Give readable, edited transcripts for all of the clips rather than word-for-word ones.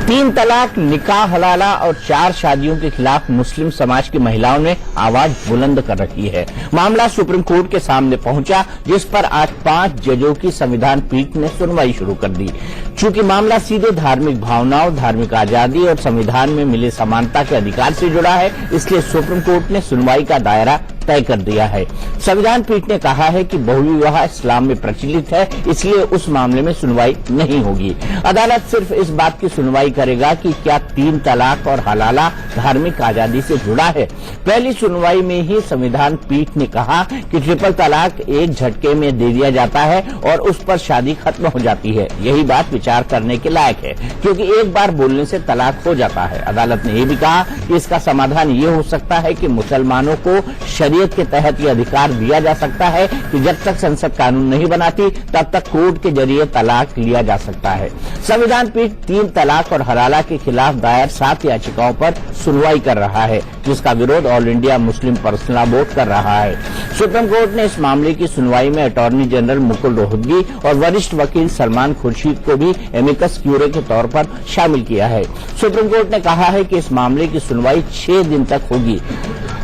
तीन तलाक, निकाह हलाला और 4 शादियों के खिलाफ मुस्लिम समाज की महिलाओं ने आवाज बुलंद कर रखी है। मामला सुप्रीम कोर्ट के सामने पहुंचा, जिस पर आज 5 जजों की संविधान पीठ ने सुनवाई शुरू कर दी। चूंकि मामला सीधे धार्मिक भावनाओं, धार्मिक आजादी और संविधान में मिले समानता के अधिकार से जुड़ा है, इसलिए सुप्रीम कोर्ट ने सुनवाई का दायरा तय कर दिया है। संविधान पीठ ने कहा है कि बहुविवाह इस्लाम में प्रचलित है, इसलिए उस मामले में सुनवाई नहीं होगी। अदालत सिर्फ इस बात की सुनवाई करेगा कि क्या 3 तलाक और हलाला धार्मिक आजादी से जुड़ा है। पहली सुनवाई में ही संविधान पीठ ने कहा कि ट्रिपल तलाक एक झटके में दे दिया जाता है और उस पर शादी खत्म हो जाती है। यही बात विचार करने के लायक है, क्योंकि एक बार बोलने से तलाक हो जाता है। अदालत ने यह भी कहा कि इसका समाधान ये हो सकता है कि मुसलमानों को शरीयत के तहत यह अधिकार दिया जा सकता है कि जब तक संसद कानून नहीं बनाती तब तक कोर्ट के जरिए तलाक लिया जा सकता है। संविधान पीठ 3 तलाक और हलाला के खिलाफ दायर 7 याचिकाओं पर सुनवाई कर रहा है, जिसका विरोध all India Muslim personal law board कर रहा है। सुप्रीम कोर्ट ने इस मामले की सुनवाई में अटॉर्नी जनरल मुकुल रोहतगी और वरिष्ठ वकील सलमान खुर्शीद को भी एमिकस क्यूरे के तौर पर शामिल किया है। सुप्रीम कोर्ट ने कहा है कि इस मामले की सुनवाई 6 दिन तक होगी,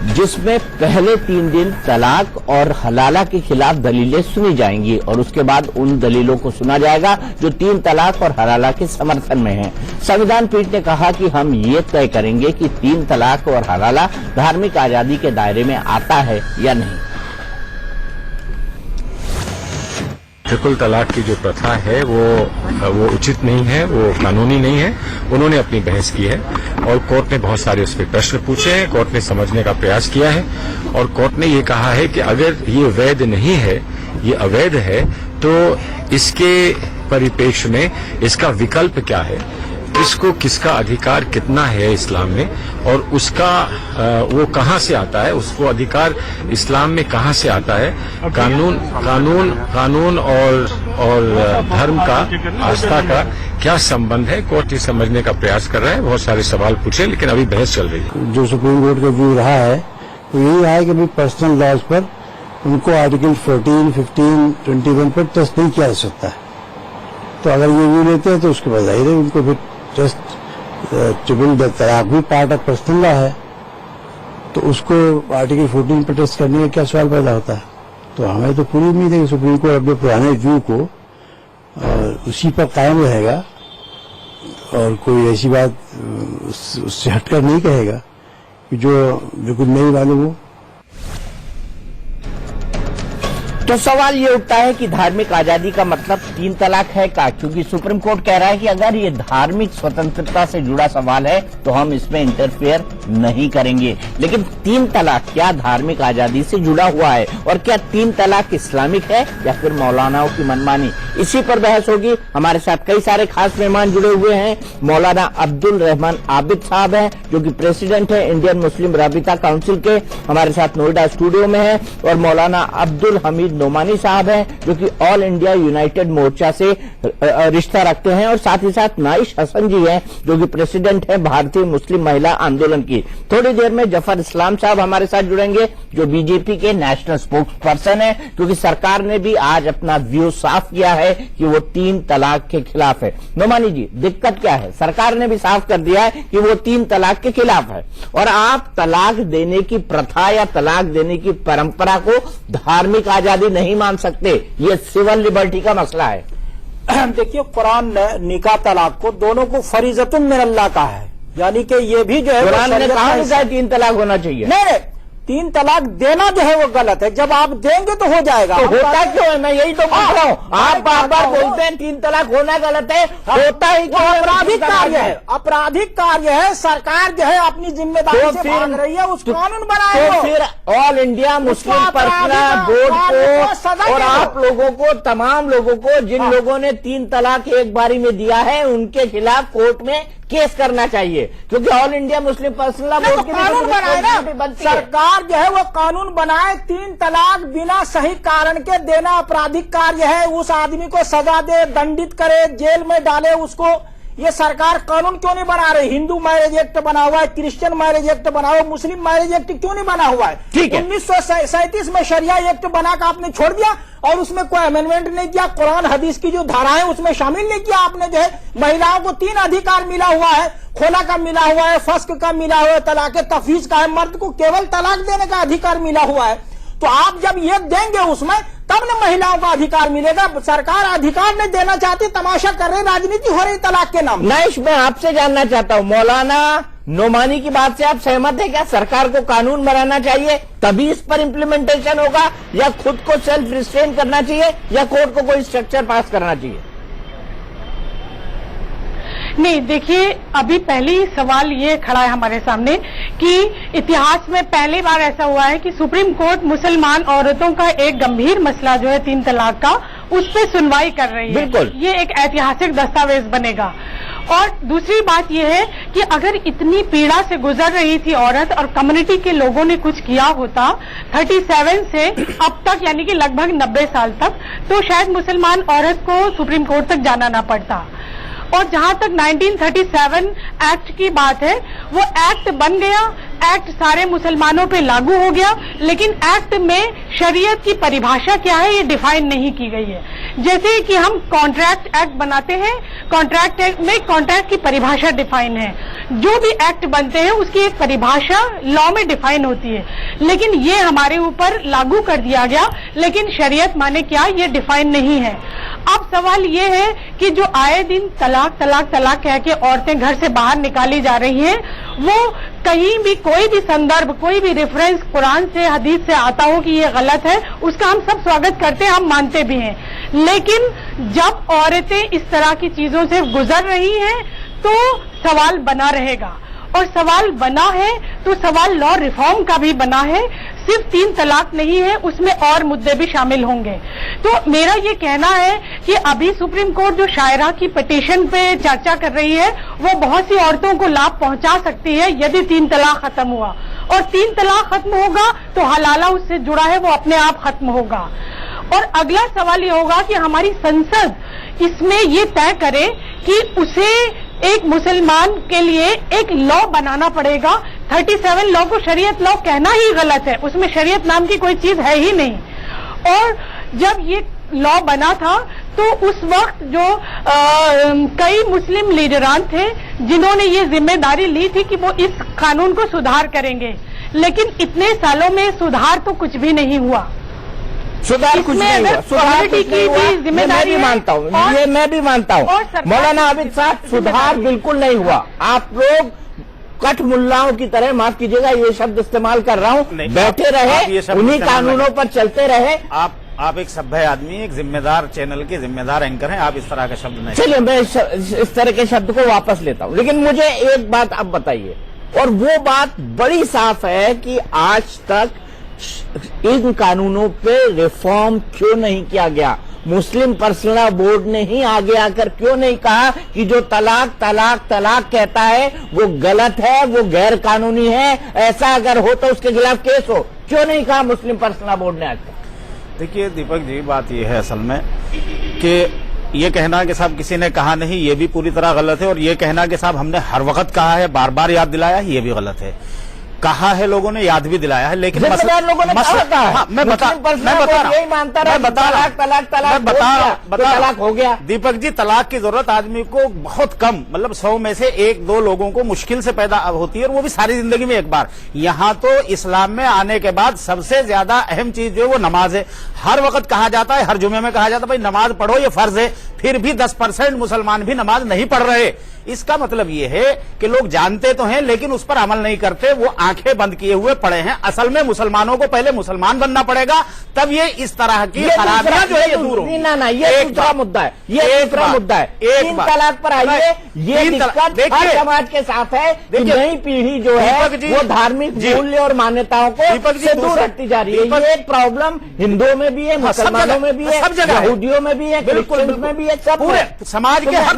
जिसमें पहले 3 दिन तलाक और हलाला के खिलाफ दलीलें सुनी जाएंगी और उसके बाद उन दलीलों को सुना जाएगा जो 3 तलाक और हलाला के समर्थन में हैं। संविधान पीठ ने कहा कि हम ये तय करेंगे कि 3 तलाक और हलाला धार्मिक आजादी के दायरे में आता है या नहीं। ट्रिपल तलाक की जो प्रथा है वो उचित नहीं है, वो कानूनी नहीं है। उन्होंने अपनी बहस की है और कोर्ट ने बहुत सारे उस पर प्रश्न पूछे हैं। कोर्ट ने समझने का प्रयास किया है और कोर्ट ने ये कहा है कि अगर ये वैध नहीं है, ये अवैध है, तो इसके परिप्रेक्ष्य में इसका विकल्प क्या है, इसको किसका अधिकार कितना है इस्लाम में और उसका वो कहाँ से आता है, उसको अधिकार इस्लाम में कहाँ से आता है। कानून और धर्म का, आस्था का क्या संबंध है, कोर्ट ये समझने का प्रयास कर रहा है। बहुत सारे सवाल पूछे, लेकिन अभी बहस चल रही है। जो सुप्रीम कोर्ट का व्यू रहा है वो यही रहा है कि भाई पर्सनल लॉज पर उनको आर्टिकल 14, 15, 21 पर टेस्ट नहीं किया जा सकता है। तो अगर ये व्यू लेते हैं तो उसके बाद जाहिर है उनको फिर जस्ट ट्रिपल तलाक भी पार्ट ऑफ पर्सनल लॉ है, तो उसको आर्टिकल 14 पर टेस्ट करने का क्या सवाल पैदा होता है। तो हमें तो पूरी उम्मीद है कि सुप्रीम कोर्ट अपने पुराने व्यू को उसी पर कायम रहेगा और कोई ऐसी बात उससे हटकर नहीं कहेगा कि जो कुछ नहीं मालूम हो। तो सवाल ये उठता है कि धार्मिक आजादी का मतलब 3 तलाक है क्या? क्योंकि सुप्रीम कोर्ट कह रहा है कि अगर ये धार्मिक स्वतंत्रता से जुड़ा सवाल है तो हम इसमें इंटरफेयर नहीं करेंगे। लेकिन 3 तलाक क्या धार्मिक आजादी से जुड़ा हुआ है और क्या 3 तलाक इस्लामिक है या फिर मौलानाओं की मनमानी, इसी पर बहस होगी। हमारे साथ कई सारे खास मेहमान जुड़े हुए हैं। मौलाना अब्दुल रहमान आबिद साहब हैं, जो कि प्रेसिडेंट है इंडियन मुस्लिम राबिता काउंसिल के, हमारे साथ नोएडा स्टूडियो में है। और मौलाना अब्दुल हमीद नोमानी साहब हैं, जो कि ऑल इंडिया यूनाइटेड मोर्चा से रिश्ता रखते हैं। और साथ ही साथ नाइश हसन जी हैं, जो कि प्रेसिडेंट हैं भारतीय मुस्लिम महिला आंदोलन की। थोड़ी देर में जफर इस्लाम साहब हमारे साथ जुड़ेंगे, जो बीजेपी के नेशनल स्पोक्स पर्सन है, क्योंकि सरकार ने भी आज अपना व्यू साफ किया है कि वो 3 तलाक के खिलाफ है। नोमानी जी, दिक्कत क्या है? सरकार ने भी साफ कर दिया है कि वो 3 तलाक के खिलाफ है और आप तलाक देने की प्रथा या तलाक देने की परंपरा को धार्मिक आजादी नहीं मान सकते। ये सिविल लिबर्टी का मसला है। देखिए, कुरान ने निकाह तलाक को दोनों को फरीजतुन मिन अल्लाह कहा है, यानी कि ये भी जो है कुरान ने कहा है 3 तलाक होना चाहिए। नहीं, 3 तलाक देना जो है वो गलत है। जब आप देंगे तो हो जाएगा। तो होता क्यों है? मैं यही तो पूछ रहा हूँ। आप बार बार बोलते हैं 3 तलाक होना गलत है, होता ही क्यों? आपराधिक कार्य है, आपराधिक कार्य है। सरकार जो है अपनी जिम्मेदारी से भाग रही है, उस कानून बनाए। तो फिर all India Muslim personal board को और आप लोगों को, तमाम लोगों को, जिन लोगों ने 3 तलाक एक बारी में दिया है, उनके खिलाफ कोर्ट में केस करना चाहिए, क्योंकि all India Muslim personal board की कानून बनाए ना। सरकार जो है वो कानून बनाए, 3 तलाक बिना सही कारण के देना आपराधिक कार्य है। उस आदमी को सजा दे, दंडित करे, जेल में डाले उसको, ये सरकार कानून क्यों नहीं बना रही? हिंदू मैरिज एक्ट बना हुआ है, क्रिश्चियन मैरिज एक्ट बना हुआ है, मुस्लिम मैरिज एक्ट क्यों नहीं बना हुआ है? ठीक है। 1937 में शरिया एक्ट बनाकर आपने छोड़ दिया और उसमें कोई अमेंडमेंट नहीं किया। कुरान हदीस की जो धाराएं उसमें शामिल नहीं किया आपने। जो है महिलाओं को 3 अधिकार मिला हुआ है, खोला का मिला हुआ है, फस्क का मिला हुआ है, तलाक तफवीज का है, मर्द को केवल तलाक देने का अधिकार मिला हुआ है। तो आप जब ये देंगे उसमें तब न महिलाओं का अधिकार मिलेगा। सरकार अधिकार नहीं देना चाहती, तमाशा कर रही, राजनीति हो रही तलाक के नाम। नाइश, मैं आपसे जानना चाहता हूं, मौलाना नोमानी की बात से आप सहमत है क्या? सरकार को कानून बनाना चाहिए तभी इस पर इम्प्लीमेंटेशन होगा, या खुद को सेल्फ रिस्ट्रेन करना चाहिए, या कोर्ट को कोई स्ट्रक्चर पास करना चाहिए? नहीं, देखिए, अभी पहली सवाल ये खड़ा है हमारे सामने कि इतिहास में पहली बार ऐसा हुआ है कि सुप्रीम कोर्ट मुसलमान औरतों का एक गंभीर मसला जो है 3 तलाक का, उस पर सुनवाई कर रही है। बिल्कुल, ये एक ऐतिहासिक दस्तावेज बनेगा। और दूसरी बात यह है कि अगर इतनी पीड़ा से गुजर रही थी औरत और कम्युनिटी के लोगों ने कुछ किया होता 37 से अब तक, यानी कि लगभग 90 साल तक, तो शायद मुसलमान औरत को सुप्रीम कोर्ट तक जाना ना पड़ता। और जहां तक 1937 एक्ट की बात है, वो एक्ट बन गया, एक्ट सारे मुसलमानों पे लागू हो गया, लेकिन एक्ट में शरीयत की परिभाषा क्या है ये डिफाइन नहीं की गई है। जैसे कि हम कॉन्ट्रैक्ट एक्ट बनाते हैं, कॉन्ट्रैक्ट एक्ट में कॉन्ट्रैक्ट की परिभाषा डिफाइन है। जो भी एक्ट बनते हैं उसकी एक परिभाषा लॉ में डिफाइन होती है, लेकिन ये हमारे ऊपर लागू कर दिया गया, लेकिन शरीयत माने क्या ये डिफाइन नहीं है। अब सवाल ये है कि जो आए दिन तलाक तलाक तलाक कह के औरतें घर से बाहर निकाली जा रही हैं, वो कहीं भी कोई भी संदर्भ, कोई भी रेफरेंस कुरान से हदीस से आता हो कि ये गलत है, उसका हम सब स्वागत करते हैं, हम मानते भी हैं। लेकिन जब औरतें इस तरह की चीजों से गुजर रही हैं तो सवाल बना रहेगा, और सवाल बना है तो सवाल लॉ रिफॉर्म का भी बना है। सिर्फ 3 तलाक नहीं है, उसमें और मुद्दे भी शामिल होंगे। तो मेरा ये कहना है कि अभी सुप्रीम कोर्ट जो शायरा की पिटीशन पे चर्चा कर रही है, वो बहुत सी औरतों को लाभ पहुंचा सकती है यदि 3 तलाक खत्म हुआ, और 3 तलाक खत्म होगा तो हलाला उससे जुड़ा है वो अपने आप खत्म होगा। और अगला सवाल ये होगा कि हमारी संसद इसमें ये तय करे कि उसे एक मुसलमान के लिए एक लॉ बनाना पड़ेगा। 37 लॉ को शरीयत लॉ कहना ही गलत है, उसमें शरीयत नाम की कोई चीज है ही नहीं। और जब ये लॉ बना था तो उस वक्त जो कई मुस्लिम लीडरान थे जिन्होंने ये जिम्मेदारी ली थी कि वो इस कानून को सुधार करेंगे, लेकिन इतने सालों में सुधार तो कुछ भी नहीं हुआ। सुधार कुछ नहीं हुआ, सुधार कुछ नहीं हुआ, ये मैं भी मानता हूँ, ये मैं भी मानता हूँ। मौलाना आबिद साहब, सुधार बिल्कुल नहीं हुआ। आप लोग कट मुल्लाओं की तरह, माफ कीजिएगा ये शब्द इस्तेमाल कर रहा हूँ, बैठे रहे, उन्हीं कानूनों पर चलते रहे। आप एक सभ्य आदमी, एक जिम्मेदार चैनल के जिम्मेदार एंकर हैं, आप इस तरह का शब्द नहीं। चलिए, मैं इस तरह के शब्द को वापस लेता हूँ, लेकिन मुझे एक बात आप बताइए, और वो बात बड़ी साफ है कि आज तक इन कानूनों पे रिफॉर्म क्यों नहीं किया गया? मुस्लिम पर्सनल बोर्ड ने ही आगे आकर क्यों नहीं कहा कि जो तलाक तलाक तलाक कहता है वो गलत है, वो गैर कानूनी है, ऐसा अगर हो तो उसके खिलाफ केस हो? क्यों नहीं कहा मुस्लिम पर्सनल बोर्ड ने आज तक? देखिए दीपक जी, बात यह है असल में कि ये कहना कि साहब किसी ने कहा नहीं, ये भी पूरी तरह गलत है, और ये कहना कि साहब हमने हर वक्त कहा है, बार बार याद दिलाया है, ये भी गलत है। कहा है लोगों ने, याद भी दिलाया है, लेकिन लोगों ने कहा है, मैं बता यही मानता रहा, तलाक हो गया। दीपक जी, तलाक की जरूरत आदमी को बहुत कम, मतलब 100 में से 1-2 लोगों को मुश्किल से पैदा होती है, और वो भी सारी जिंदगी में एक बार। यहाँ तो इस्लाम में आने के बाद सबसे ज्यादा अहम चीज जो है वो नमाज है। हर वक्त कहा जाता है, हर जुमे में कहा जाता है भाई नमाज पढ़ो, ये फर्ज है, फिर भी 10% मुसलमान भी नमाज नहीं पढ़ रहे। इसका मतलब ये है कि लोग जानते तो हैं लेकिन उस पर अमल नहीं करते, वो आंखें बंद किए हुए पड़े हैं। असल में मुसलमानों को पहले मुसलमान बनना पड़ेगा, तब ये इस तरह की खराबियां जो है ये दूर होंगी। ना ये दूसरा मुद्दा है, ये दूसरा मुद्दा है। 3 तलाक पर आइए, ये दिक्कत हर समाज के साथ है कि नई पीढ़ी जो है वो धार्मिक मूल्य और मान्यताओं को से दूर हटती जा रही है। ये प्रॉब्लम हिंदुओं में भी है, मुसलमानों में भी है, यहूदियों में भी है, क्रिश्चियन में भी है, सब पूरे समाज के हर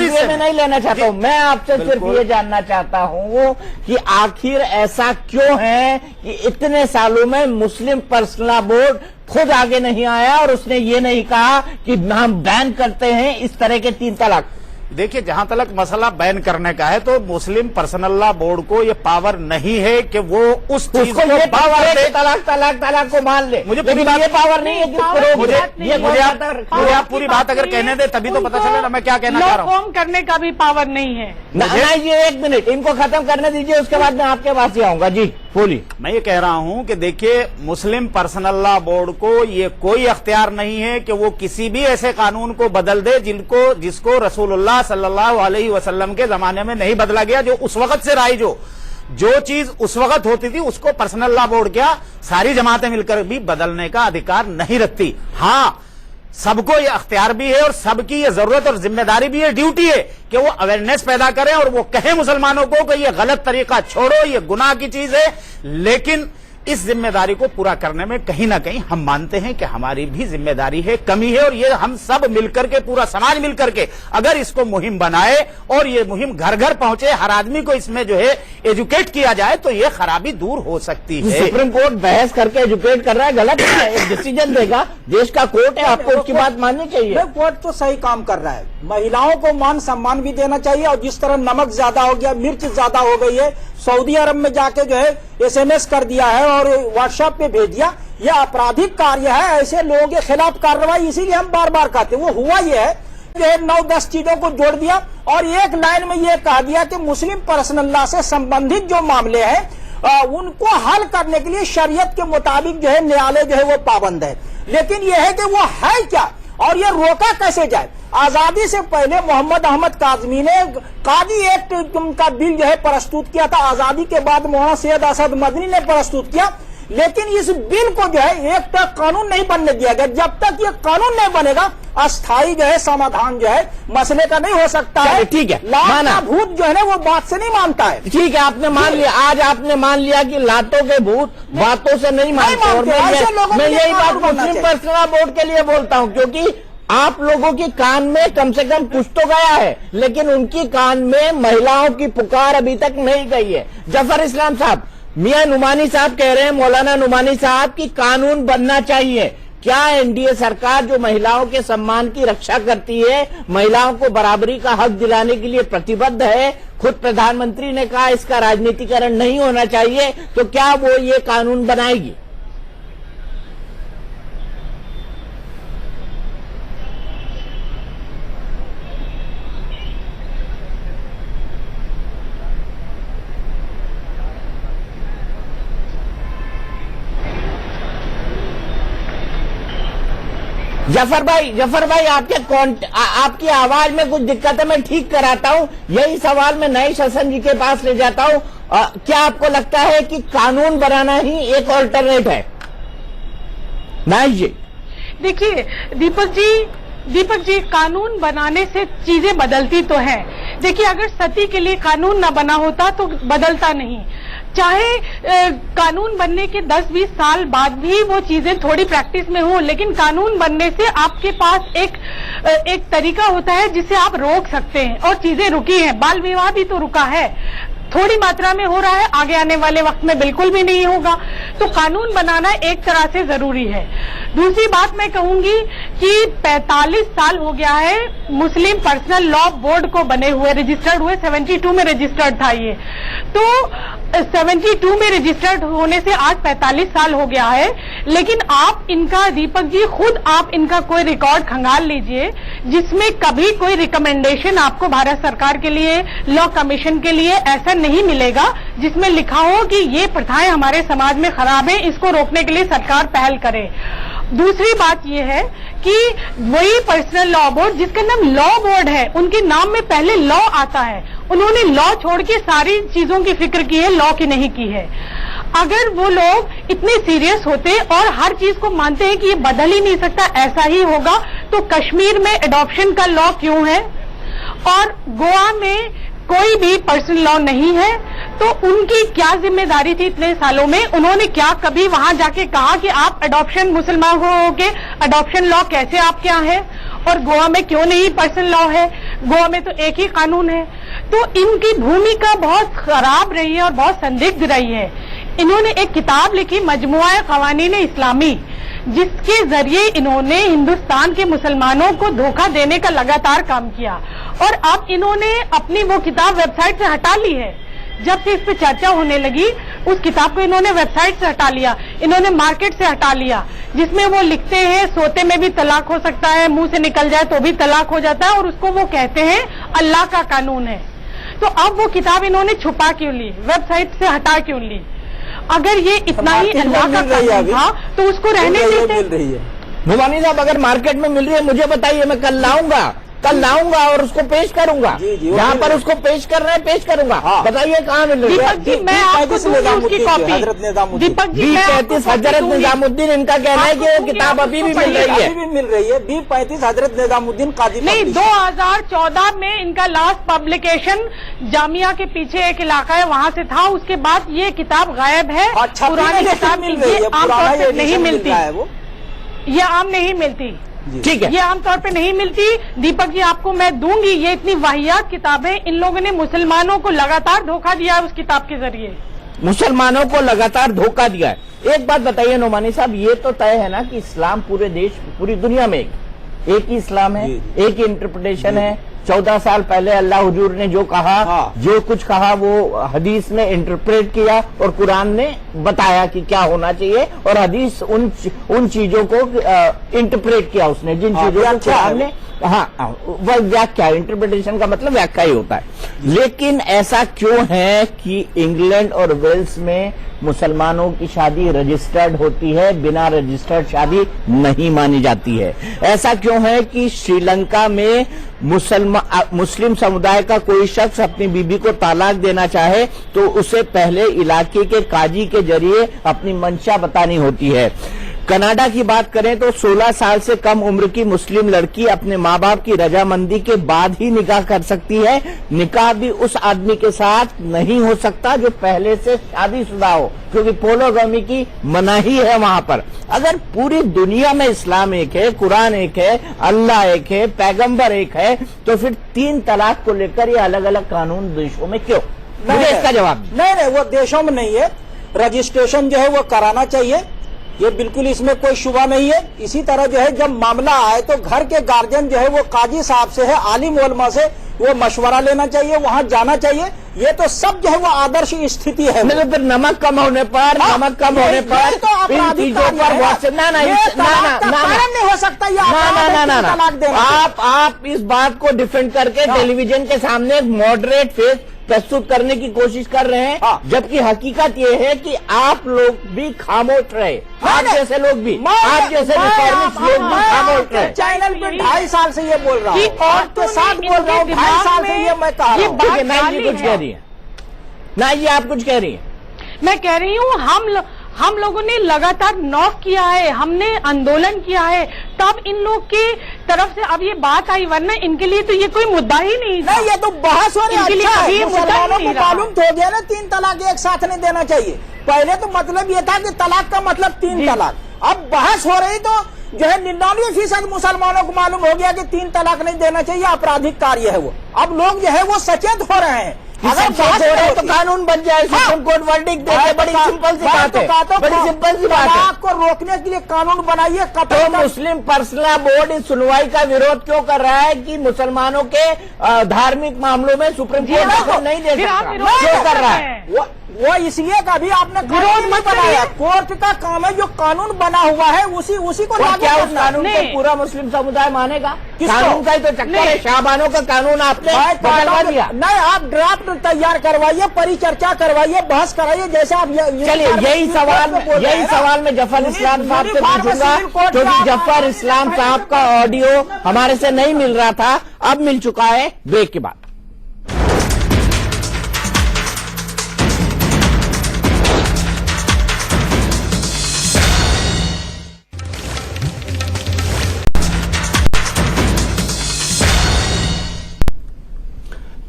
में नहीं लेना चाहता हूँ। मैं आपसे सिर्फ ये जानना चाहता हूँ कि आखिर ऐसा क्यों है कि इतने सालों में मुस्लिम पर्सनल बोर्ड खुद आगे नहीं आया और उसने ये नहीं कहा कि हम बैन करते हैं इस तरह के 3 तलाक। देखिए, जहां तक मसला बैन करने का है तो मुस्लिम पर्सनल लॉ बोर्ड को ये पावर नहीं है कि वो उस चीज को ये पावर दे। है तलाक को मान ले। मुझे लेकिन पूरी बात ये पावर नहीं है कि उसको रोक दे। मुझे आप पूरी बात अगर कहने दे तभी तो पता चलेगा मैं क्या कहना चाह रहा हूँ। लॉ फॉर्म करने का भी पावर नहीं है। नहीं जी, एक मिनट, इनको खत्म करने दीजिए, उसके बाद मैं आपके पास ही आऊंगा। जी बोलिए। मैं ये कह रहा हूं कि देखिए, मुस्लिम पर्सनल लॉ बोर्ड को ये कोई अख्तियार नहीं है कि वो किसी भी ऐसे कानून को बदल दे जिसको रसूलुल्लाह सल्लल्लाहु अलैहि वसल्लम के जमाने में नहीं बदला गया। जो उस वक्त से राइज हो, जो चीज उस वक्त होती थी उसको पर्सनल लॉ बोर्ड क्या सारी जमातें मिलकर भी बदलने का अधिकार नहीं रखती। हाँ, सबको ये अख्तियार भी है और सबकी ये जरूरत और जिम्मेदारी भी है, ड्यूटी है कि वो अवेयरनेस पैदा करें और वो कहें मुसलमानों को कि ये गलत तरीका छोड़ो, ये गुनाह की चीज है। लेकिन इस जिम्मेदारी को पूरा करने में कहीं ना कहीं हम मानते हैं कि हमारी भी जिम्मेदारी है, कमी है। और ये हम सब मिलकर के, पूरा समाज मिलकर के अगर इसको मुहिम बनाए और ये मुहिम घर घर पहुंचे, हर आदमी को इसमें जो है एजुकेट किया जाए तो ये खराबी दूर हो सकती है। सुप्रीम कोर्ट बहस करके एजुकेट कर रहा है, गलत है, एक डिसीजन देगा, देश का कोर्ट है, आपको उसकी बात माननी चाहिए। कोर्ट तो सही काम कर रहा है, महिलाओं को मान सम्मान भी देना चाहिए। और जिस तरह नमक ज्यादा हो गया, मिर्च ज्यादा हो गई है, सऊदी अरब में जाके जो है SMS कर दिया है और व्हाट्सएप पे भेज दिया, यह आपराधिक कार्य है। ऐसे लोगों के खिलाफ कार्रवाई इसीलिए हम बार बार कहते हैं। वो हुआ ये है कि 9-10 चीजों को जोड़ दिया और एक लाइन में ये कह दिया कि मुस्लिम पर्सनल लॉ से संबंधित जो मामले हैं उनको हल करने के लिए शरीयत के मुताबिक जो है न्यायालय जो है वो पाबंद है। लेकिन यह है कि वो है क्या और ये रोका कैसे जाए। आजादी से पहले मोहम्मद अहमद काजमी ने कादी एक्ट का बिल जो है प्रस्तुत किया था। आजादी के बाद मौलाना सैयद असद मदनी ने प्रस्तुत किया। लेकिन इस बिल को जो है एक तक कानून नहीं बनने दिया गया। जब तक ये कानून नहीं बनेगा अस्थायी जो है समाधान जो है मसले का नहीं हो सकता है। ठीक है, लात का भूत जो है ना वो बात से नहीं मानता है। ठीक है, आपने मान लिया, आज आपने मान लिया कि लातों के भूत बातों से नहीं मानते। और मैं यही बात मुस्लिम पर्सनल लॉ बोर्ड के लिए बोलता हूं, क्योंकि आप लोगों की कान में कम से कम कुछ तो गया है, लेकिन उनकी कान में महिलाओं की पुकार अभी तक नहीं गई है। जफर इस्लाम साहब, मियां नुमानी साहब कह रहे हैं, मौलाना नुमानी साहब, की कानून बनना चाहिए। क्या NDA सरकार जो महिलाओं के सम्मान की रक्षा करती है, महिलाओं को बराबरी का हक दिलाने के लिए प्रतिबद्ध है, खुद प्रधानमंत्री ने कहा इसका राजनीतिकरण नहीं होना चाहिए, तो क्या वो ये कानून बनाएगी? जफर भाई आपकी आवाज में कुछ दिक्कत है, मैं ठीक कराता हूं। यही सवाल मैं नए शासन जी के पास ले जाता हूं। क्या आपको लगता है कि कानून बनाना ही एक ऑल्टरनेट है? नाइस जी। देखिए दीपक जी, कानून बनाने से चीजें बदलती तो है। देखिए, अगर सती के लिए कानून न बना होता तो बदलता नहीं। चाहे कानून बनने के 10-20 साल बाद भी वो चीजें थोड़ी प्रैक्टिस में हो, लेकिन कानून बनने से आपके पास एक तरीका होता है जिससे आप रोक सकते हैं। और चीजें रुकी हैं, बाल विवाह भी तो रुका है, थोड़ी मात्रा में हो रहा है, आगे आने वाले वक्त में बिल्कुल भी नहीं होगा। तो कानून बनाना एक तरह से जरूरी है। दूसरी बात मैं कहूंगी कि 45 साल हो गया है मुस्लिम पर्सनल लॉ बोर्ड को बने हुए, रजिस्टर्ड हुए, 72 में रजिस्टर्ड था ये। तो 72 में रजिस्टर्ड होने से आज 45 साल हो गया है। लेकिन आप इनका, दीपक जी, खुद आप इनका कोई रिकॉर्ड खंगाल लीजिए जिसमें कभी कोई रिकमेंडेशन आपको भारत सरकार के लिए, लॉ कमीशन के लिए ऐसा नहीं मिलेगा जिसमें लिखा हो कि ये प्रथाएं हमारे समाज में खराब है, इसको रोकने के लिए सरकार पहल करे। दूसरी बात यह है कि वही पर्सनल लॉ बोर्ड जिसका नाम लॉ बोर्ड है, उनके नाम में पहले लॉ आता है। उन्होंने लॉ छोड़ के सारी चीजों की फिक्र की है, लॉ की नहीं की है। अगर वो लोग इतने सीरियस होते और हर चीज को मानते हैं कि ये बदल ही नहीं सकता, ऐसा ही होगा, तो कश्मीर में एडॉप्शन का लॉ क्यों है और गोवा में कोई भी पर्सनल लॉ नहीं है? तो उनकी क्या जिम्मेदारी थी इतने सालों में? उन्होंने क्या कभी वहां जाके कहा कि आप अडॉप्शन, मुसलमान हो के अडॉप्शन लॉ कैसे आपके यहाँ है और गोवा में क्यों नहीं पर्सनल लॉ है? गोवा में तो एक ही कानून है। तो इनकी भूमिका बहुत खराब रही है और बहुत संदिग्ध रही है। इन्होंने एक किताब लिखी, मजमुआ क़वानीन इस्लामी, जिसके जरिए इन्होंने हिंदुस्तान के मुसलमानों को धोखा देने का लगातार काम किया और अब इन्होंने अपनी वो किताब वेबसाइट से हटा ली है। जब से इस पे चर्चा होने लगी, उस किताब को इन्होंने वेबसाइट से हटा लिया, इन्होंने मार्केट से हटा लिया, जिसमें वो लिखते हैं सोते में भी तलाक हो सकता है, मुंह से निकल जाए तो भी तलाक हो जाता है, और उसको वो कहते हैं अल्लाह का कानून है। तो अब वो किताब इन्होंने छुपा क्यों ली, वेबसाइट से हटा क्यों ली? अगर ये इतना ही अल्लाह का कानून था तो उसको रहने देते। नुमानी साहब, अगर मार्केट में मिल रही है मुझे बताइए, मैं कल लाऊंगा और उसको पेश करूंगा। जहाँ पर उसको पेश कर रहे हैं पेश करूंगा। बताइए कहाँ मिल रही है? दीपक जी, मैं आपको दूंगी उसकी कॉपी। दीपक जी, B35 हजरत निजामुद्दीन, इनका कहना है कि वो किताब अभी भी मिल रही है। अभी भी मिल रही है। B35 हजरत निजामुद्दीन काजी नहीं, 2014 में इनका लास्ट पब्लिकेशन जामिया के पीछे एक इलाका है वहाँ से था। उसके बाद ये किताब गायब है। पुरानी किताब मिल रही है, आमतौर पर नहीं मिलती, वो ये आम नहीं मिलती। ठीक है, ये आमतौर पे नहीं मिलती। दीपक जी, आपको मैं दूंगी। ये इतनी वाहियात किताबें, इन लोगों ने मुसलमानों को लगातार धोखा दिया है उस किताब के जरिए। मुसलमानों को लगातार धोखा दिया है। एक बात बताइए नोमानी साहब, ये तो तय है ना कि इस्लाम पूरे देश, पूरी दुनिया में एक ही इस्लाम है, एक ही इंटरप्रिटेशन है। 14 साल पहले अल्लाह हुजूर ने जो कहा, जो कुछ कहा, वो हदीस ने इंटरप्रेट किया और कुरान ने बताया कि क्या होना चाहिए, और हदीस उन चीजों को इंटरप्रेट किया उसने, जिन चीजों को कुरान ने, वह व्याख्या, इंटरप्रिटेशन का मतलब व्याख्या ही होता है। लेकिन ऐसा क्यों है कि इंग्लैंड और वेल्स में मुसलमानों की शादी रजिस्टर्ड होती है, बिना रजिस्टर्ड शादी नहीं मानी जाती है? ऐसा क्यों है कि श्रीलंका में मुस्लिम समुदाय का कोई शख्स अपनी बीबी को तलाक देना चाहे तो उसे पहले इलाके के काजी के जरिए अपनी मंशा बतानी होती है? कनाडा की बात करें तो 16 साल से कम उम्र की मुस्लिम लड़की अपने माँ बाप की रजामंदी के बाद ही निकाह कर सकती है। निकाह भी उस आदमी के साथ नहीं हो सकता जो पहले से शादीशुदा हो, क्योंकि पोलोगमी की मनाही है वहां पर। अगर पूरी दुनिया में इस्लाम एक है, कुरान एक है, अल्लाह एक है, पैगंबर एक है, तो फिर 3 तलाक को लेकर ये अलग अलग कानून देशों में क्यों? मुझे इसका जवाब नहीं, वो देशों में नहीं है। रजिस्ट्रेशन जो है वो कराना चाहिए, ये बिल्कुल इसमें कोई शुबा नहीं है। इसी तरह जो है जब मामला आए तो घर के गार्जियन जो है वो काजी साहब से है, आलिम उलमा से वो मशवरा लेना चाहिए, वहां जाना चाहिए। ये तो सब जो है वो आदर्श स्थिति है। मतलब फिर नमक कम होने पर तो इन चीजों पर नहीं हो सकता। आप इस बात को डिफेंड करके टेलीविजन के सामने मॉडरेट फेस प्रस्तुत करने की कोशिश कर रहे हैं, जबकि हकीकत ये है कि आप लोग भी खामोश रहे, आप जैसे लोग भी, आप जैसे रिफॉर्मिस्ट लोग भी खामोश रहे। चैनल पे 2.5 साल से ये बोल रहा हूँ, और के साथ बोल रहा हूँ, 2.5 साल से ये मैं कह रहा हूँ। ना जी कुछ कह रही है, ना जी आप कुछ कह रही है। मैं कह रही हूँ हम लोगों ने लगातार नॉक किया है, हमने आंदोलन किया है, तब इन लोग की तरफ से अब ये बात आई, वरना इनके लिए तो ये कोई मुद्दा ही नहीं था। नहीं, ये तो बहस हो रही है। इनके लिए कभी ये मुद्दा ही नहीं रहा। मालूम तो हो गया ना 3 तलाक एक साथ नहीं देना चाहिए। पहले तो मतलब ये था कि तलाक का मतलब 3 तलाक। अब बहस हो रही तो जो है 99% मुसलमानों को मालूम हो गया कि 3 तलाक नहीं देना चाहिए, आपराधिक कार्य है वो। अब लोग जो है वो सचेत हो रहे हैं। अगर बात हो रहे तो कानून बन जाए, सुप्रीम कोर्ट वर्डिक्ट दे, बड़ी सिंपल सी बात है, बड़ी सिंपल सी बात है। आपको रोकने के लिए कानून बनाइए। तो मुस्लिम पर्सनल बोर्ड इस सुनवाई का विरोध क्यों कर रहा है कि मुसलमानों के धार्मिक मामलों में सुप्रीम कोर्ट नहीं दे सकता? क्यों कर रहा है? वो इसलिए कभी आपने कानून नहीं बनाया। कोर्ट का काम है, जो कानून बना हुआ है उसी को लागू क्या उस करना। कानून को पूरा मुस्लिम समुदाय मानेगा? कानून का ही तो चक्कर है, शाहबानों का कानून आपने बदलवा दिया। नहीं, आप ड्राफ्ट तैयार करवाइए, परिचर्चा करवाइए, बहस कराइए, जैसे आप चलिए यही सवाल मैं जफर इस्लाम साहब से पूछूंगा, क्योंकि जफर इस्लाम साहब का ऑडियो हमारे से नहीं मिल रहा था, अब मिल चुका है ब्रेक के बाद।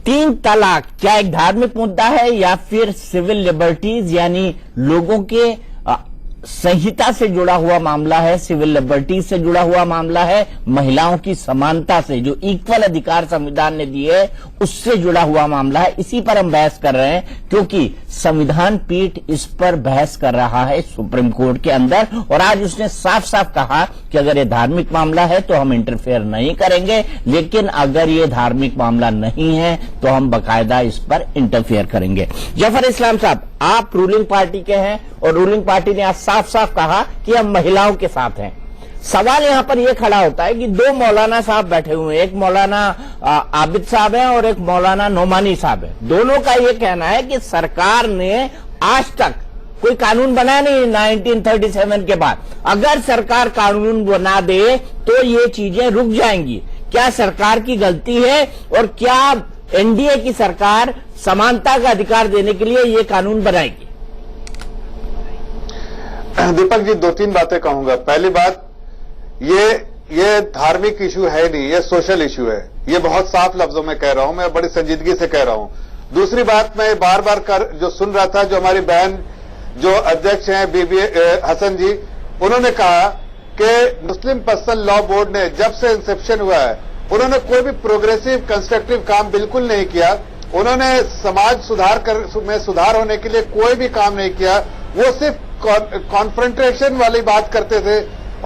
तीन तलाक क्या एक धार्मिक मुद्दा है या फिर सिविल लिबर्टीज यानी लोगों के संहिता से जुड़ा हुआ मामला है, सिविल लिबर्टी से जुड़ा हुआ मामला है, महिलाओं की समानता से जो इक्वल अधिकार संविधान ने दिए उससे जुड़ा हुआ मामला है। इसी पर हम बहस कर रहे हैं क्योंकि संविधान पीठ इस पर बहस कर रहा है सुप्रीम कोर्ट के अंदर, और आज उसने साफ साफ कहा कि अगर ये धार्मिक मामला है तो हम इंटरफेयर नहीं करेंगे, लेकिन अगर ये धार्मिक मामला नहीं है तो हम बकायदा इस पर इंटरफेयर करेंगे। जफर इस्लाम साहब, आप रूलिंग पार्टी के हैं और रूलिंग पार्टी ने आज साफ साफ कहा कि हम महिलाओं के साथ हैं। सवाल यहां पर यह खड़ा होता है कि दो मौलाना साहब बैठे हुए हैं, एक मौलाना आबिद साहब हैं और एक मौलाना नोमानी साहब हैं। दोनों का यह कहना है कि सरकार ने आज तक कोई कानून बनाया नहीं 1937 के बाद, अगर सरकार कानून बना दे तो ये चीजें रुक जाएंगी। क्या सरकार की गलती है और क्या एनडीए की सरकार समानता का अधिकार देने के लिए ये कानून बनाएगी? दीपक जी, दो तीन बातें कहूंगा। पहली बात, ये धार्मिक इशू है नहीं, ये सोशल इशू है। ये बहुत साफ लफ्जों में कह रहा हूं, मैं बड़ी संजीदगी से कह रहा हूं। दूसरी बात, मैं बार बार जो सुन रहा था, जो हमारी बहन जो अध्यक्ष हैं बीबी हसन जी, उन्होंने कहा कि मुस्लिम पर्सनल लॉ बोर्ड ने जब से इंसेप्शन हुआ है उन्होंने कोई भी प्रोग्रेसिव कंस्ट्रक्टिव काम बिल्कुल नहीं किया। उन्होंने समाज में सुधार होने के लिए कोई भी काम नहीं किया। वो सिर्फ कॉन्फ्रंटेशन वाली बात करते थे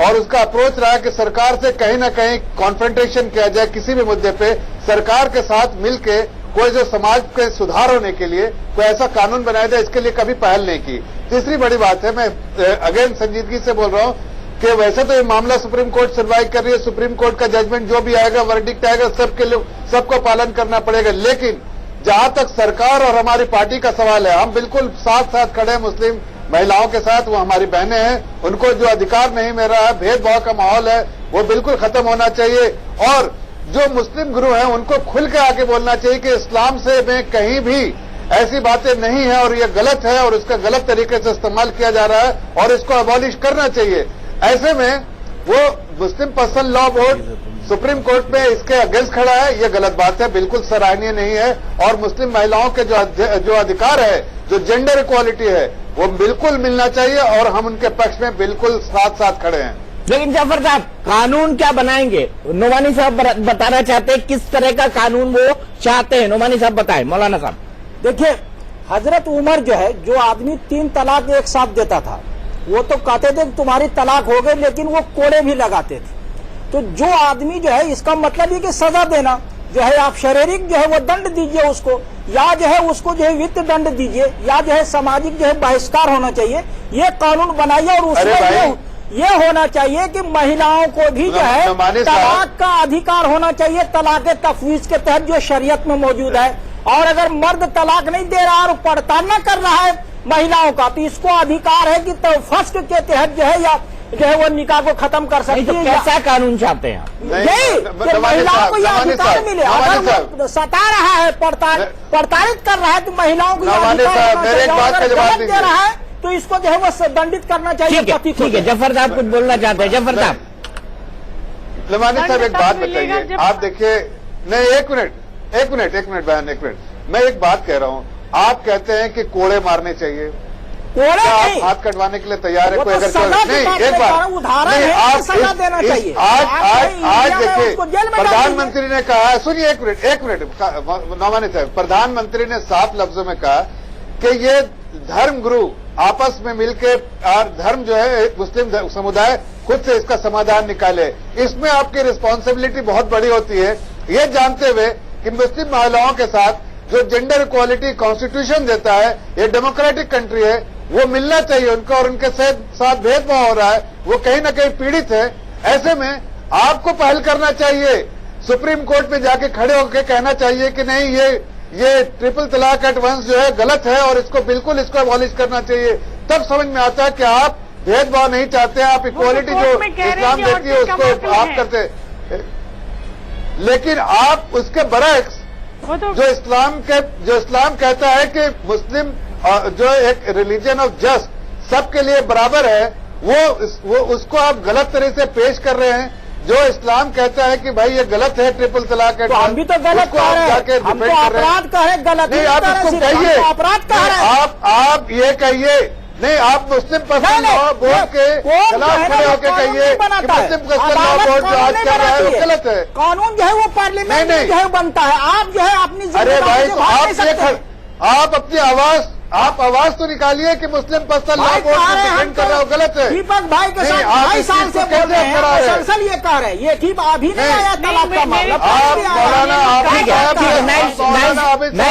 और उसका अप्रोच रहा कि सरकार से कहीं ना कहीं कॉन्फ्रंटेशन किया जाए किसी भी मुद्दे पे, सरकार के साथ मिलके कोई जो समाज के सुधार होने के लिए कोई ऐसा कानून बनाया जाए, इसके लिए कभी पहल नहीं की। तीसरी बड़ी बात है, मैं अगेन संजीदगी से बोल रहा हूं कि वैसे तो ये मामला सुप्रीम कोर्ट सुनवाई कर रही है, सुप्रीम कोर्ट का जजमेंट जो भी आएगा, वर्डिक्ट आएगा, सबको पालन करना पड़ेगा। लेकिन जहां तक सरकार और हमारी पार्टी का सवाल है, हम बिल्कुल साथ साथ खड़े हैं मुस्लिम महिलाओं के साथ। वो हमारी बहनें हैं, उनको जो अधिकार नहीं मिल रहा है, भेदभाव का माहौल है, वो बिल्कुल खत्म होना चाहिए। और जो मुस्लिम गुरु हैं उनको खुल के आके बोलना चाहिए कि इस्लाम से में कहीं भी ऐसी बातें नहीं है और ये गलत है और इसका गलत तरीके से इस्तेमाल किया जा रहा है और इसको अबॉलिश करना चाहिए। ऐसे में वो Muslim personal law board Supreme Court में इसके अगेंस्ट खड़ा है, ये गलत बात है, बिल्कुल सराहनीय नहीं है। और मुस्लिम महिलाओं के जो अधिकार है, जो जेंडर इक्वालिटी है, वो बिल्कुल मिलना चाहिए और हम उनके पक्ष में बिल्कुल साथ साथ खड़े हैं। लेकिन जाफर साहब, कानून क्या बनाएंगे? नोमानी साहब बताना चाहते हैं किस तरह का कानून वो चाहते हैं। नोमानी साहब बताएं। मौलाना साहब, देखिए, हजरत उमर जो है, जो आदमी 3 तलाक एक साथ देता था, वो तो कहते थे तुम्हारी तलाक हो गई, लेकिन वो कोड़े भी लगाते थे। तो जो आदमी जो है, इसका मतलब ये कि सजा देना जो है, आप शारीरिक जो है वो दंड दीजिए उसको, या जो है उसको जो है वित्त दंड दीजिए, या जो है सामाजिक जो है बहिष्कार होना चाहिए। ये कानून बनाइए और उसमें ये होना चाहिए कि महिलाओं को भी जो है तलाक का अधिकार होना चाहिए, तलाक तफवीज के तहत जो शरीयत में मौजूद है। और अगर मर्द तलाक नहीं दे रहा और पड़ताल कर रहा है महिलाओं का, तो इसको अधिकार है कि तो फस्क के तहत जो है या जो है वो निकाह को खत्म कर सकती है। कैसा कानून चाहते हैं? यही कि महिलाओं को यह अधिकार मिले। अगर वो सता रहा है, प्रताड़ित कर रहा है, तो महिलाओं को यह अधिकार दे रहा है तो इसको जो है वो दंडित करना चाहिए। ठीक है, जफर साहब कुछ बोलना चाहते हैं। जफर साहब, लमानी साहब एक बात बताइए। आप देखिए, नहीं एक मिनट बहन, एक मिनट, मैं एक बात कह रहा हूँ। आप कहते हैं कि कोड़े मारने चाहिए, क्या आप हाथ कटवाने के लिए तैयार है? कोई अगर नहीं, एक बात नहीं, आप आज देखिए, प्रधानमंत्री ने कहा, सुनिए एक मिनट नौमानी साहब, प्रधानमंत्री ने साफ लफ्जों में कहा कि ये धर्म गुरु आपस में मिलकर धर्म जो है मुस्लिम समुदाय खुद से इसका समाधान निकाले। इसमें आपकी रिस्पॉन्सिबिलिटी बहुत बड़ी होती है, ये जानते हुए कि मुस्लिम महिलाओं के साथ जो जेंडर इक्वालिटी कॉन्स्टिट्यूशन देता है, ये डेमोक्रेटिक कंट्री है, वो मिलना चाहिए उनको। और उनके साथ भेदभाव हो रहा है, वो कहीं ना कहीं पीड़ित है। ऐसे में आपको पहल करना चाहिए, सुप्रीम कोर्ट में जाके खड़े होकर कहना चाहिए कि नहीं, ये ट्रिपल तलाक एट वंस जो है गलत है और इसको बिल्कुल अबॉलिश करना चाहिए। तब समझ में आता है कि आप भेदभाव नहीं चाहते हैं, आप इक्वालिटी जो इस्लाम देती है उसको आप करते। लेकिन आप उसके बरक्स जो इस्लाम कहता है कि मुस्लिम जो एक रिलीजन ऑफ जस्ट सबके लिए बराबर है, वो उसको आप गलत तरह से पेश कर रहे हैं। जो इस्लाम कहता है कि भाई ये गलत है ट्रिपल तलाक, तो हम भी तो गलत कह रहे हैं, हम तो अपराध कह रहे हैं, गलत नहीं। आप इसको कहिए, अपराध कह रहे हैं। आप ये कहिए नहीं, आप मुस्लिम पर्सनल नहीं, लॉ बोर्ड के कोर्ट खिलाफ जो है खड़े ना, होकर कानून कहिए नहीं कि बनाता है। मुस्लिम पर्सनल लॉ अदालत बोर्ड जो कानून आज नहीं कर रहा है वो बनाती गलत है। कानून जो है वो पार्लियामेंट में नहीं। जो है बनता है। आप जो है अपनी अरे जिम्मेदारी भाई, से तो भाग आप नहीं सकते। आप अपनी आवाज तो निकालिए कि मुस्लिम पर्सनल लॉ भाई बोर्ड कह को रहे हैं, डिफेंड कर रहा हो गलत है। दीपक भाई के नहीं, साथ आप 2.5 इस साल चीज से को बोल कैसे रहे हैं, खड़ा है? मुसलसल ये कह रहे हैं, ये ठीक अभी नहीं आया तलाक का मामला। आप मौलाना आप ठीक है, मैं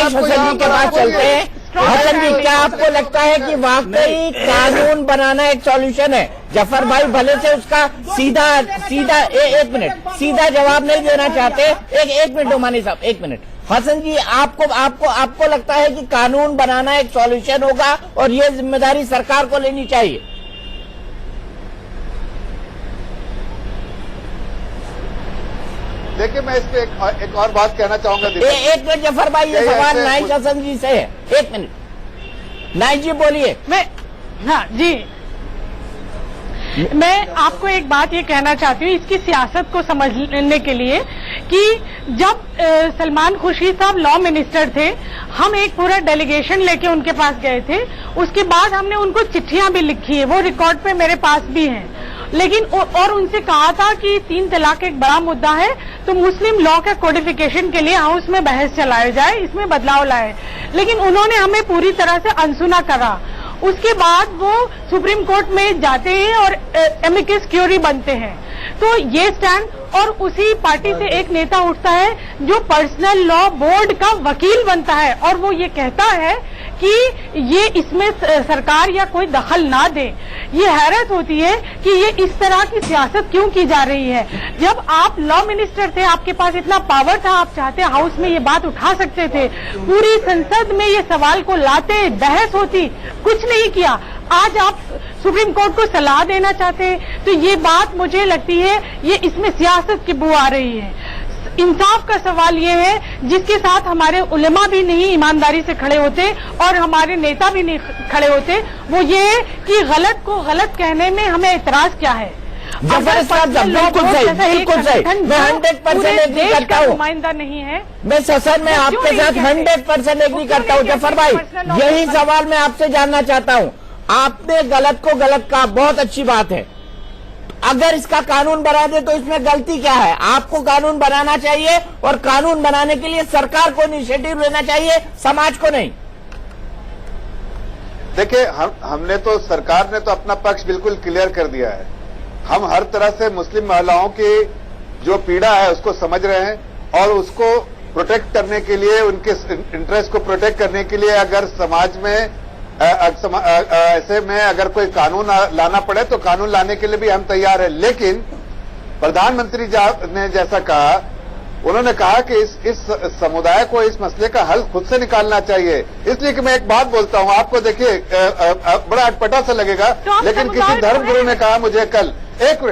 हसन जी के पास चलते हैं। हसन जी, क्या आपको लगता है कि वाकई कानून बनाना एक सॉल्यूशन है? जफर भाई भले से उसका सीधा एक मिनट सीधा जवाब नहीं देना चाहते। एक मिनट ओमानी साहब, 1 मिनट। हसन जी, आपको लगता है कि कानून बनाना एक सॉल्यूशन होगा और ये जिम्मेदारी सरकार को लेनी चाहिए? देखिए, मैं इस पे एक और बात कहना चाहूंगा। एक मिनट जफर भाई, ये सवाल नाइज हसन जी से है। 1 मिनट नाइज जी बोलिए। हाँ जी, मैं आपको एक बात ये कहना चाहती हूँ इसकी सियासत को समझने के लिए कि जब सलमान खुर्शीद साहब लॉ मिनिस्टर थे, हम एक पूरा डेलीगेशन लेके उनके पास गए थे। उसके बाद हमने उनको चिट्ठियां भी लिखी है, वो रिकॉर्ड पे मेरे पास भी हैं। लेकिन और उनसे कहा था कि 3 तलाक एक बड़ा मुद्दा है, तो मुस्लिम लॉ का कोडिफिकेशन के लिए हाउस में बहस चलाया जाए, इसमें बदलाव लाए। लेकिन उन्होंने हमें पूरी तरह से अनसुना करा। उसके बाद वो सुप्रीम कोर्ट में जाते हैं और एमिकस क्यूरी बनते हैं। तो ये स्टैंड, और उसी पार्टी से एक नेता उठता है जो पर्सनल लॉ बोर्ड का वकील बनता है और वो ये कहता है कि ये इसमें सरकार या कोई दखल ना दे। ये हैरत होती है कि ये इस तरह की सियासत क्यों की जा रही है। जब आप लॉ मिनिस्टर थे, आपके पास इतना पावर था, आप चाहते हाउस में ये बात उठा सकते थे, पूरी संसद में ये सवाल को लाते, बहस होती, कुछ नहीं किया। आज आप सुप्रीम कोर्ट को सलाह देना चाहते हैं, तो ये बात मुझे लगती है ये इसमें सियासत की बू आ रही है। इंसाफ का सवाल ये है जिसके साथ हमारे उलेमा भी नहीं ईमानदारी से खड़े होते और हमारे नेता भी नहीं खड़े होते, वो ये है कि गलत को गलत कहने में हमें एतराज क्या है। जफर साहब, बिल्कुल सही, बिल्कुल सही। मैं 100% एग्री करता हूँ। नुमाइंदा नहीं है। मैं ससन में आपके साथ 100% एग्री करता हूँ। जफर भाई, यही सवाल मैं आपसे जानना चाहता हूँ। आपने गलत को गलत कहा, बहुत अच्छी बात है। अगर इसका कानून बना दे तो इसमें गलती क्या है? आपको कानून बनाना चाहिए और कानून बनाने के लिए सरकार को इनिशिएटिव लेना चाहिए, समाज को नहीं। देखिए, हमने तो, सरकार ने तो अपना पक्ष बिल्कुल क्लियर कर दिया है। हम हर तरह से मुस्लिम महिलाओं की जो पीड़ा है उसको समझ रहे हैं और उसको प्रोटेक्ट करने के लिए, उनके इंटरेस्ट को प्रोटेक्ट करने के लिए अगर समाज में ऐसे में अगर कोई कानून लाना पड़े तो कानून लाने के लिए भी हम तैयार हैं। लेकिन प्रधानमंत्री ने जैसा कहा, उन्होंने कहा कि इस समुदाय को इस मसले का हल खुद से निकालना चाहिए। इसलिए कि मैं एक बात बोलता हूं आपको, देखिए बड़ा अटपटा सा लगेगा, तो लेकिन किसी धर्मगुरु ने कहा मुझे कल, एक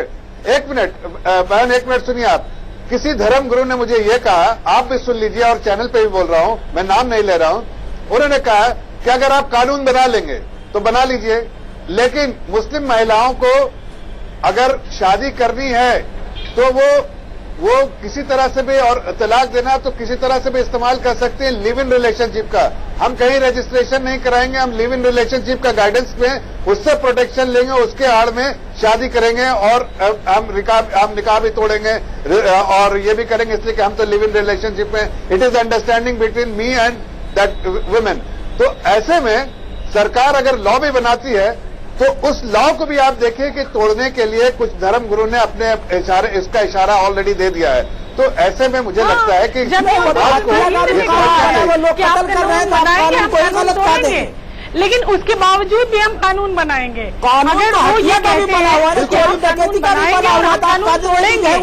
मिनट बहन, 1 मिनट सुनिए आप। किसी धर्मगुरु ने मुझे ये कहा, आप भी सुन लीजिए और चैनल पे भी बोल रहा हूं, मैं नाम नहीं ले रहा हूं। उन्होंने कहा कि अगर आप कानून बना लेंगे तो बना लीजिए, लेकिन मुस्लिम महिलाओं को अगर शादी करनी है तो वो किसी तरह से भी, और तलाक देना तो किसी तरह से भी इस्तेमाल कर सकते हैं लिव इन रिलेशनशिप का। हम कहीं रजिस्ट्रेशन नहीं कराएंगे, हम लिव इन रिलेशनशिप का गाइडेंस में उससे प्रोटेक्शन लेंगे, उसके आड़ में शादी करेंगे और हम निकाह भी तोड़ेंगे और ये भी करेंगे इसलिए कि हम तो लिव इन रिलेशनशिप में, it is understanding between me and that women. तो ऐसे में सरकार अगर लॉ भी बनाती है तो उस लॉ को भी आप देखिए कि तोड़ने के लिए कुछ धर्म गुरु ने अपने इसका इशारा ऑलरेडी दे दिया है। तो ऐसे में मुझे लगता है कि लेकिन उसके बावजूद भी हम कानून बनाएंगे। अगर वो ये कहते हैं कि हम कानून बनाएंगे और कानून तोड़ेंगे,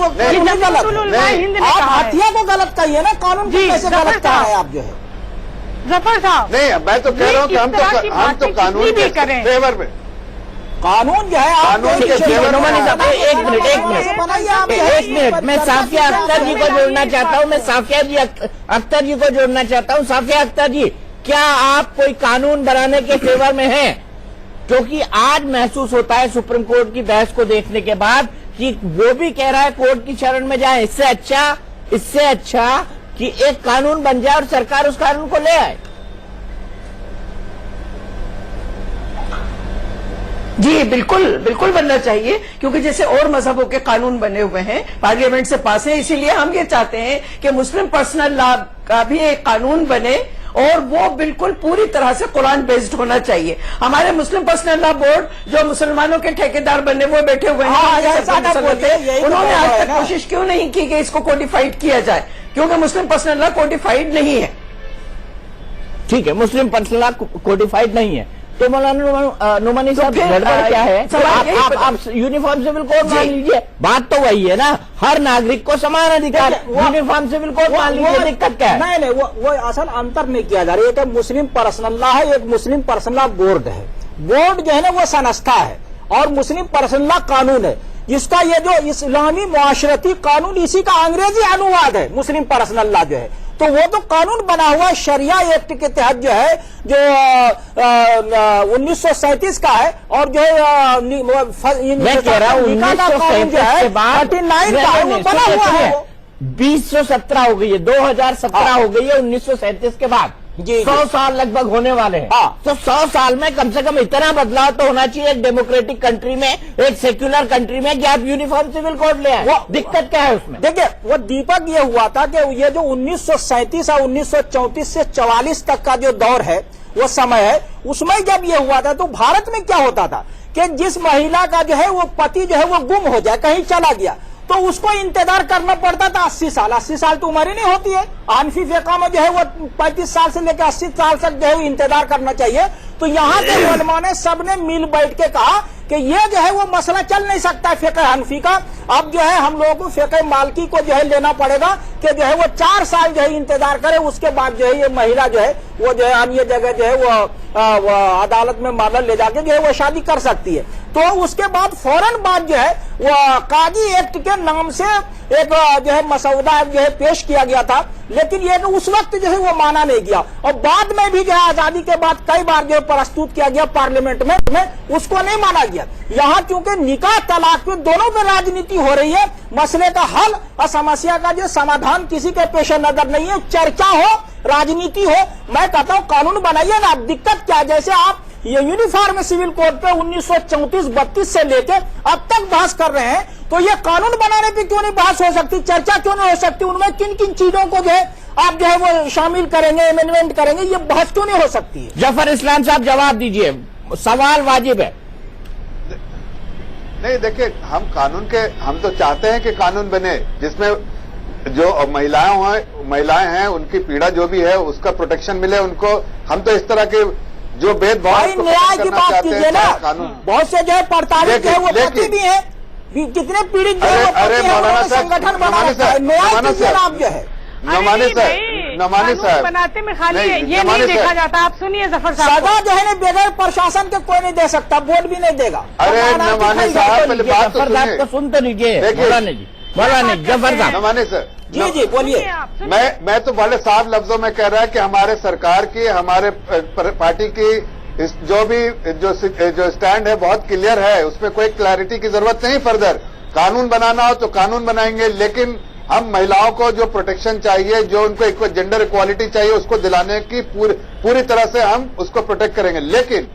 आप हथिया को गलत कहिए ना, कानून को कैसे गलत कह रहे हैं आप? जो है जफर साहब, नहीं, मैं तो कह रहा हूँ कि हम तो कानून के फेवर में, कानून जो है कानून के फेवर में। एक मिनट, मैं साफिया अख्तर जी को जोड़ना चाहता हूँ, मैं साफिया जी अख्तर जी को जोड़ना चाहता हूँ। साफिया अख्तर जी, क्या आप कोई कानून बनाने के फेवर में हैं? क्योंकि आज महसूस होता है सुप्रीम कोर्ट की बहस को देखने के बाद कि वो भी कह रहा है कोर्ट की शरण में जाए, इससे अच्छा कि एक कानून बन जाए और सरकार उस कानून को ले आए। जी बिल्कुल बिल्कुल बनना चाहिए, क्योंकि जैसे और मजहबों के कानून बने हुए हैं पार्लियामेंट से पास है, इसीलिए हम ये चाहते हैं कि मुस्लिम पर्सनल लॉ का भी एक कानून बने और वो बिल्कुल पूरी तरह से कुरान बेस्ड होना चाहिए। हमारे मुस्लिम पर्सनल लॉ बोर्ड जो मुसलमानों के ठेकेदार बनने वो बैठे हुए हैं, उन्होंने आज तक कोशिश क्यों नहीं की कि इसको कोडिफाइड किया जाए, क्योंकि मुस्लिम पर्सनल लॉ कोडिफाइड नहीं है। ठीक है, मुस्लिम पर्सनल लॉ कोडिफाइड नहीं है, तो मौलाना नुमानी साहब गड़बड़ क्या है? आप यूनिफॉर्म सिविल कोड मान लीजिए, बात तो वही है ना, हर नागरिक को समान अधिकार, यूनिफॉर्म सिविल कोड मान लीजिए, दिक्कत क्या है? नहीं वो असल अंतर नहीं किया जा रहा है। एक मुस्लिम पर्सनल लॉ है, एक मुस्लिम पर्सनल लॉ बोर्ड है। बोर्ड जो है ना वो संस्था है और मुस्लिम पर्सनल लॉ कानून है, जिसका ये जो इस्लामी मुआशरती कानून इसी का अंग्रेजी अनुवाद है मुस्लिम पर्सनल लॉ जो है। तो वो तो कानून बना हुआ शरिया एक्ट के तहत जो है, जो 1937 का है, और जो है मैं कह रहा हूँ 1937 के बाद 39 का है, वो बना हुआ है। 2017 हो गई है, 2017 हो गई है 1937 के बाद। 100 साल लगभग होने वाले हैं। तो 100 साल में कम से कम इतना बदलाव तो होना चाहिए एक डेमोक्रेटिक कंट्री में, एक सेक्युलर कंट्री में, कि आप यूनिफॉर्म सिविल कोड ले आए। दिक्कत क्या है उसमें? देखिए, वो दीपक ये हुआ था कि ये जो 1937 और 1934 से 44 तक का जो दौर है, वो समय है, उसमें जब ये हुआ था तो भारत में क्या होता था कि जिस महिला का जो है वो पति जो है वो गुम हो जाए, कहीं चला गया, तो उसको इंतजार करना पड़ता था 80 साल। 80 साल तो उम्र ही नहीं होती है। हनफी फिक़ा में जो है वो 35 साल से लेकर 80 साल तक जो है इंतजार करना चाहिए। तो यहाँ के उलमा ने सबने मिल बैठ के कहा कि ये जो है वो मसला चल नहीं सकता है फिक़े हनफी का। अब जो है हम लोगों को फिक़े मालिकी को जो है लेना पड़ेगा कि जो है वो 4 साल जो है इंतजार करे, उसके बाद जो है ये महिला जो है वो जो है अन्य जगह जो है वो अदालत में मामला ले जाके जो है वो शादी कर सकती है। तो उसके बाद फौरन बाद जो है वो काजी एक्ट के नाम से एक जो है मसौदा जो है पेश किया गया था, लेकिन ये उस वक्त जो है वो माना नहीं गया, और बाद में भी जो है आजादी के बाद कई बार जो है प्रस्तुत किया गया पार्लियामेंट में, उसको नहीं माना गया। यहाँ क्योंकि निकाह तलाक पे दोनों में राजनीति हो रही है, मसले का हल और समस्या का जो समाधान किसी के पेश नजर नहीं है, चर्चा हो, राजनीति हो। मैं कहता हूँ कानून बनाइए ना। अब दिक्कत क्या है, जैसे आप ये यूनिफॉर्म सिविल कोड पे 1934-32 से लेके अब तक बहस कर रहे हैं, तो ये कानून बनाने पे क्यों नहीं बहस हो सकती, चर्चा क्यों नहीं हो सकती? उनमें किन किन चीजों को जो है आप जो है वो शामिल करेंगे, अमेंडमेंट करेंगे, ये बहस क्यों नहीं हो सकती है? जफर इस्लाम साहब जवाब दीजिए, सवाल वाजिब है। नहीं, देखिए, हम तो चाहते हैं कि कानून बने जिसमें जो महिलाएं हैं उनकी पीड़ा जो भी है उसका प्रोटेक्शन मिले उनको। हम तो इस तरह के जो भेदभाव न्याय की बात कीजिए ना, बहुत से जो है प्रताड़ित है वो पति भी है, कितने पीड़ित जो है वो संगठन बना रखा है, न्याय कीजिए आप जो है। नमानी साहब बनाते में खाली ये नहीं देखा जाता। आप सुनिए जफर साहब, सजा जो है ना बगैर प्रशासन के कोई नहीं दे सकता, बोर्ड भी नहीं देगा। अरे नमानी साहब पहले बात तो सुनते लीजिए मौलाना जी, मौलाना जफर साहब। नमानी सर जी बोलिए। मैं तो बड़े साफ लफ्जों में कह रहा है कि हमारे सरकार की, हमारे पार्टी की जो स्टैंड है बहुत क्लियर है, उसमें कोई क्लैरिटी की जरूरत नहीं। फर्दर कानून बनाना हो तो कानून बनाएंगे, लेकिन हम महिलाओं को जो प्रोटेक्शन चाहिए, जो उनको जेंडर इक्वालिटी चाहिए, उसको दिलाने की पूरी तरह से हम उसको प्रोटेक्ट करेंगे। लेकिन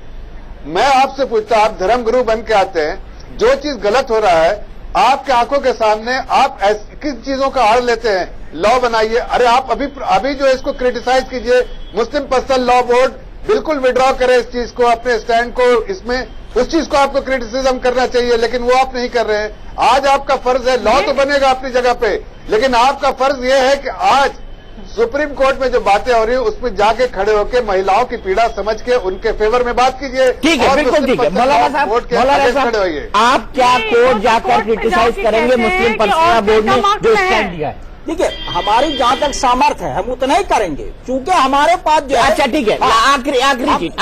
मैं आपसे पूछता, आप धर्म गुरु बन के आते हैं, जो चीज गलत हो रहा है आपके आंखों के सामने, आप किस चीजों का आड़ लेते हैं? लॉ बनाइए। अरे आप अभी जो इसको क्रिटिसाइज कीजिए, मुस्लिम पर्सनल लॉ बोर्ड बिल्कुल विड्रॉ करे इस चीज को, अपने स्टैंड को, इसमें उस चीज को आपको क्रिटिसिज्म करना चाहिए, लेकिन वो आप नहीं कर रहे हैं। आज आपका फर्ज है, लॉ तो बनेगा अपनी जगह पे, लेकिन आपका फर्ज ये है कि आज सुप्रीम कोर्ट में जो बातें हो रही है उसमें जाके खड़े होकर महिलाओं की पीड़ा समझ के उनके फेवर में बात कीजिए। ठीक है, बिल्कुल ठीक है। मौलाना साहब, आप क्या कोर्ट जाकर क्रिटिसाइज करेंगे मुस्लिम पर्सनल बोर्ड ने जो स्टैंड दिया है? देखिए, हमारी जहां तक सामर्थ्य है हम उतना ही करेंगे, क्योंकि हमारे पास जो है। अच्छा ठीक है, आखिरी चीज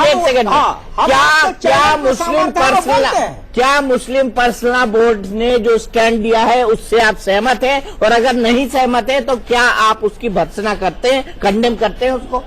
एक सेकंड, क्या मुस्लिम पर्सनल बोर्ड ने जो स्टैंड दिया है उससे आप सहमत हैं? और अगर नहीं सहमत है तो क्या आप उसकी भर्त्सना करते हैं, कंडेम करते हैं उसको?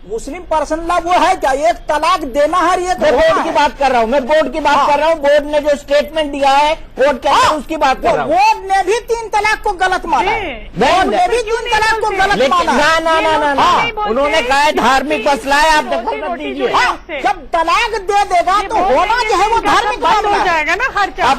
मुस्लिम पर्सनल लॉ वो है क्या? एक तलाक देना है, एक मैं होना बोर्ड की है। बात कर रहा हूँ, मैं बोर्ड की बात कर रहा हूँ। बोर्ड ने जो स्टेटमेंट दिया है कोर्ट के अंदर, उसकी बात कर रहा हूँ। बोर्ड ने भी 3 तलाक को गलत माना है। बोर्ड ने भी 3 तलाक को गलत लेकिन माना है। ना, उन्होंने कहा है धार्मिक मसला है, आप दखल मत दीजिए। हाँ, जब तलाक दे देगा तो होना जो है वो धार्मिक बंद मामला हो है। जाएगा ना खर्चा।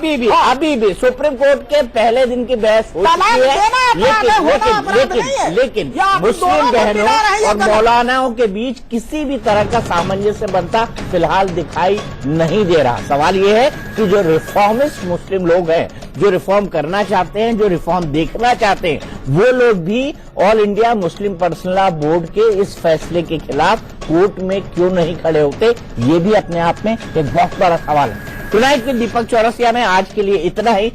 अभी भी सुप्रीम कोर्ट के पहले दिन की बहस हो तलाक चुकी है। देना अपराध है, होना अपराध नहीं है। लेकिन या आप मुस्लिम दोनों को बहनों पिला रहे हैं या और गलत? मौलानाओं के बीच किसी भी तरह का सामंजस्य बनता फिलहाल दिखाई नहीं दे रहा। सवाल ये है कि जो रिफॉर्मिस्ट मुस्लिम लोग हैं, जो रिफॉर्म करना चाहते हैं, जो रिफॉर्म देखना चाहते हैं, वो लोग भी all India Muslim personal law board के इस फैसले के खिलाफ कोर्ट में क्यों नहीं खड़े होते, ये भी अपने आप में एक बहुत बड़ा सवाल है। टुनाइट में दीपक चौरसिया में आज के लिए इतना ही।